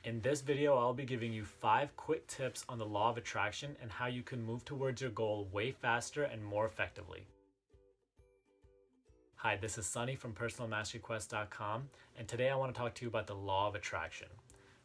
In this video, I'll be giving you 5 quick tips on the law of attraction and how you can move towards your goal way faster and more effectively. Hi, this is Sunny from personalmasteryquest.com, and today I want to talk to you about the law of attraction.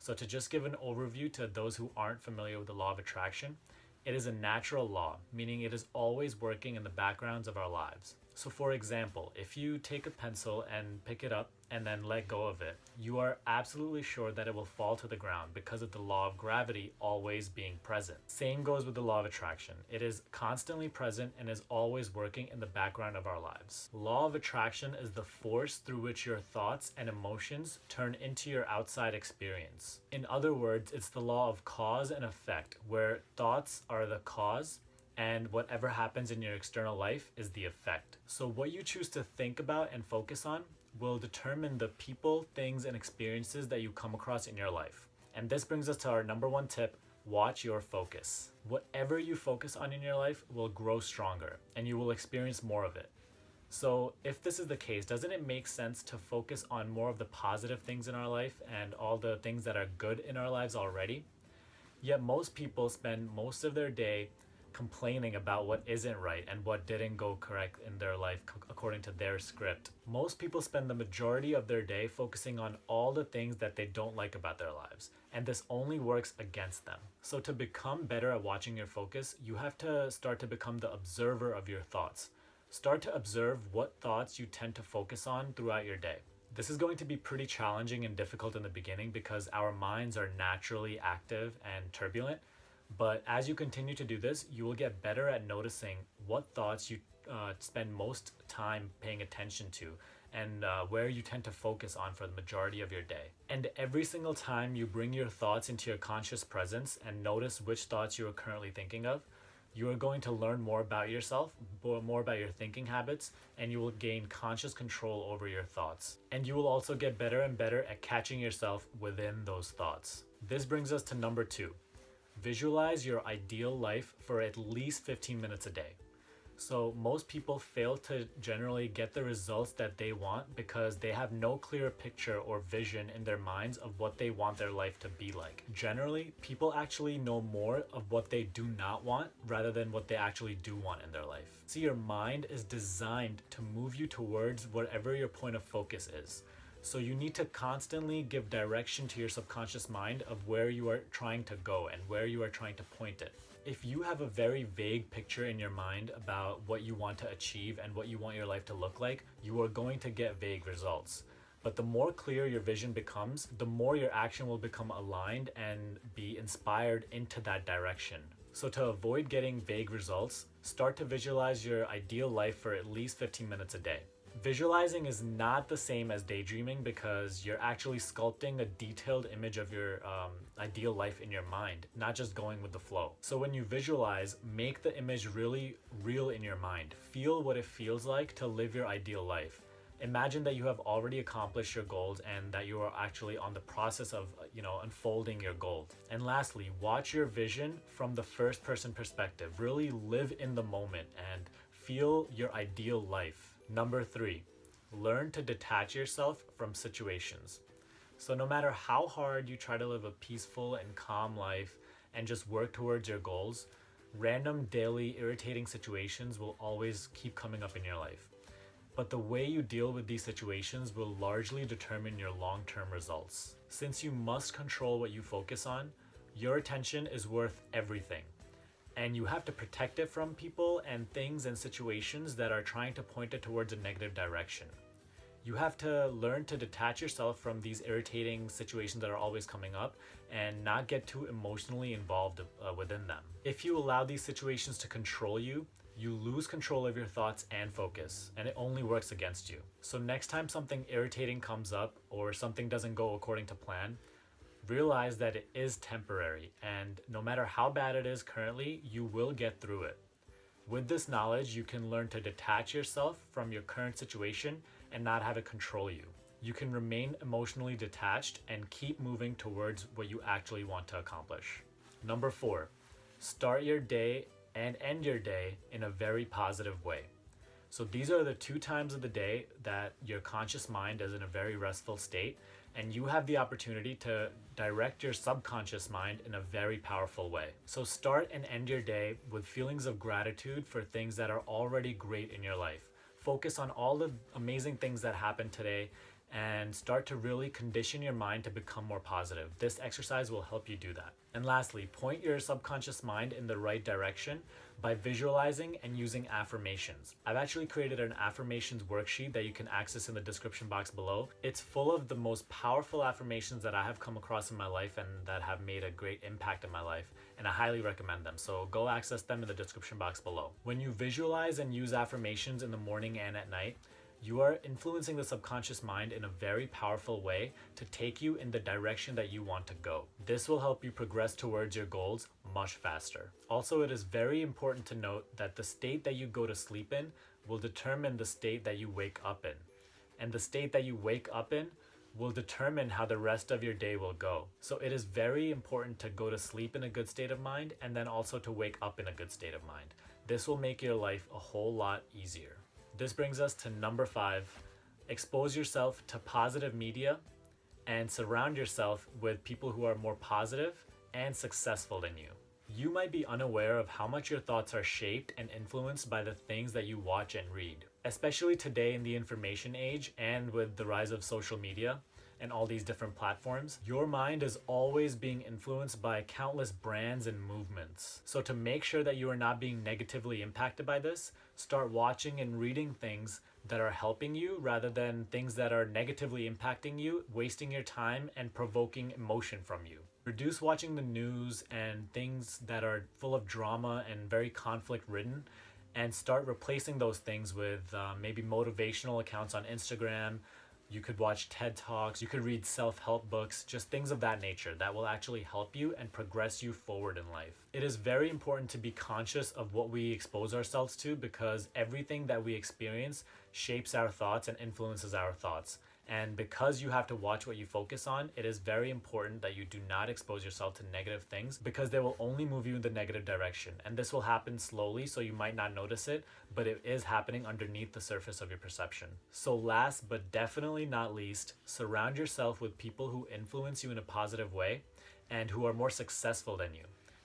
So to just give an overview to those who aren't familiar with the law of attraction, it is a natural law, meaning it is always working in the backgrounds of our lives. So for example, if you take a pencil and pick it up and then let go of it, you are absolutely sure that it will fall to the ground because of the law of gravity always being present. Same goes with the law of attraction. It is constantly present and is always working in the background of our lives. Law of attraction is the force through which your thoughts and emotions turn into your outside experience. In other words, it's the law of cause and effect, where thoughts are the cause and whatever happens in your external life is the effect. So what you choose to think about and focus on will determine the people, things, and experiences that you come across in your life. And this brings us to our number 1 tip: watch your focus. Whatever you focus on in your life will grow stronger and you will experience more of it. So if this is the case, doesn't it make sense to focus on more of the positive things in our life and all the things that are good in our lives already? Yet most people spend most of their day complaining about what isn't right and what didn't go correct in their life according to their script. Most people spend the majority of their day focusing on all the things that they don't like about their lives, and this only works against them. So to become better at watching your focus, you have to start to become the observer of your thoughts. Start to observe what thoughts you tend to focus on throughout your day. This is going to be pretty challenging and difficult in the beginning because our minds are naturally active and turbulent. But as you continue to do this, you will get better at noticing what thoughts you spend most time paying attention to and where you tend to focus on for the majority of your day. And every single time you bring your thoughts into your conscious presence and notice which thoughts you are currently thinking of, you are going to learn more about yourself, more about your thinking habits, and you will gain conscious control over your thoughts. And you will also get better and better at catching yourself within those thoughts. This brings us to number 2. Visualize your ideal life for at least 15 minutes a day. So most people fail to generally get the results that they want because they have no clear picture or vision in their minds of what they want their life to be like. Generally, people actually know more of what they do not want rather than what they actually do want in their life. See, your mind is designed to move you towards whatever your point of focus is. So you need to constantly give direction to your subconscious mind of where you are trying to go and where you are trying to point it. If you have a very vague picture in your mind about what you want to achieve and what you want your life to look like, you are going to get vague results. But the more clear your vision becomes, the more your action will become aligned and be inspired into that direction. So to avoid getting vague results, start to visualize your ideal life for at least 15 minutes a day. Visualizing is not the same as daydreaming because you're actually sculpting a detailed image of your ideal life in your mind, not just going with the flow. So when you visualize, make the image really real in your mind. Feel what it feels like to live your ideal life. Imagine that you have already accomplished your goals and that you are actually on the process of, unfolding your goals. And lastly, watch your vision from the first person perspective. Really live in the moment and feel your ideal life. Number 3, learn to detach yourself from situations. So no matter how hard you try to live a peaceful and calm life and just work towards your goals, random daily irritating situations will always keep coming up in your life. But the way you deal with these situations will largely determine your long-term results. Since you must control what you focus on, your attention is worth everything. And you have to protect it from people and things and situations that are trying to point it towards a negative direction. You have to learn to detach yourself from these irritating situations that are always coming up and not get too emotionally involved within them. If you allow these situations to control you, you lose control of your thoughts and focus, and it only works against you. So next time something irritating comes up or something doesn't go according to plan, realize that it is temporary, and no matter how bad it is currently, you will get through it. With this knowledge, you can learn to detach yourself from your current situation and not have it control you. You can remain emotionally detached and keep moving towards what you actually want to accomplish. Number 4, start your day and end your day in a very positive way. So these are the 2 times of the day that your conscious mind is in a very restful state and you have the opportunity to direct your subconscious mind in a very powerful way. So start and end your day with feelings of gratitude for things that are already great in your life. Focus on all the amazing things that happened today and start to really condition your mind to become more positive. This exercise will help you do that. And lastly, point your subconscious mind in the right direction by visualizing and using affirmations. I've actually created an affirmations worksheet that you can access in the description box below. It's full of the most powerful affirmations that I have come across in my life and that have made a great impact in my life, and I highly recommend them. So go access them in the description box below. When you visualize and use affirmations in the morning and at night, you are influencing the subconscious mind in a very powerful way to take you in the direction that you want to go. This will help you progress towards your goals much faster. Also, it is very important to note that the state that you go to sleep in will determine the state that you wake up in. And the state that you wake up in will determine how the rest of your day will go. So it is very important to go to sleep in a good state of mind and then also to wake up in a good state of mind. This will make your life a whole lot easier. This brings us to number 5. Expose yourself to positive media and surround yourself with people who are more positive and successful than you. You might be unaware of how much your thoughts are shaped and influenced by the things that you watch and read. Especially today in the information age and with the rise of social media and all these different platforms, your mind is always being influenced by countless brands and movements. So to make sure that you are not being negatively impacted by this, start watching and reading things that are helping you rather than things that are negatively impacting you, wasting your time and provoking emotion from you. Reduce watching the news and things that are full of drama and very conflict ridden, and start replacing those things with maybe motivational accounts on Instagram. You could watch TED Talks, you could read self-help books, just things of that nature that will actually help you and progress you forward in life. It is very important to be conscious of what we expose ourselves to, because everything that we experience shapes our thoughts and influences our thoughts. And because you have to watch what you focus on, it is very important that you do not expose yourself to negative things, because they will only move you in the negative direction. And this will happen slowly, so you might not notice it, but it is happening underneath the surface of your perception. So last but definitely not least, surround yourself with people who influence you in a positive way and who are more successful than you.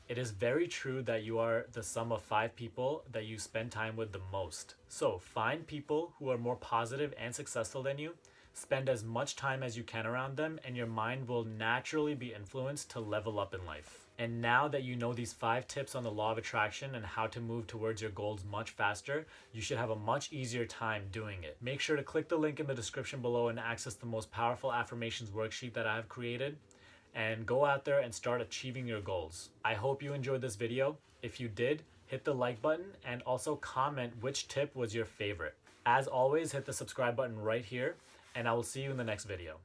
It is very true that you are the sum of 5 people that you spend time with the most. So find people who are more positive and successful than you. Spend as much time as you can around them, and your mind will naturally be influenced to level up in life. And now that you know these 5 tips on the law of attraction and how to move towards your goals much faster, you should have a much easier time doing it. Make sure to click the link in the description below and access the most powerful affirmations worksheet that I have created. And go out there and start achieving your goals. I hope you enjoyed this video. If you did, hit the like button and also comment which tip was your favorite. As always, hit the subscribe button right here, and I will see you in the next video.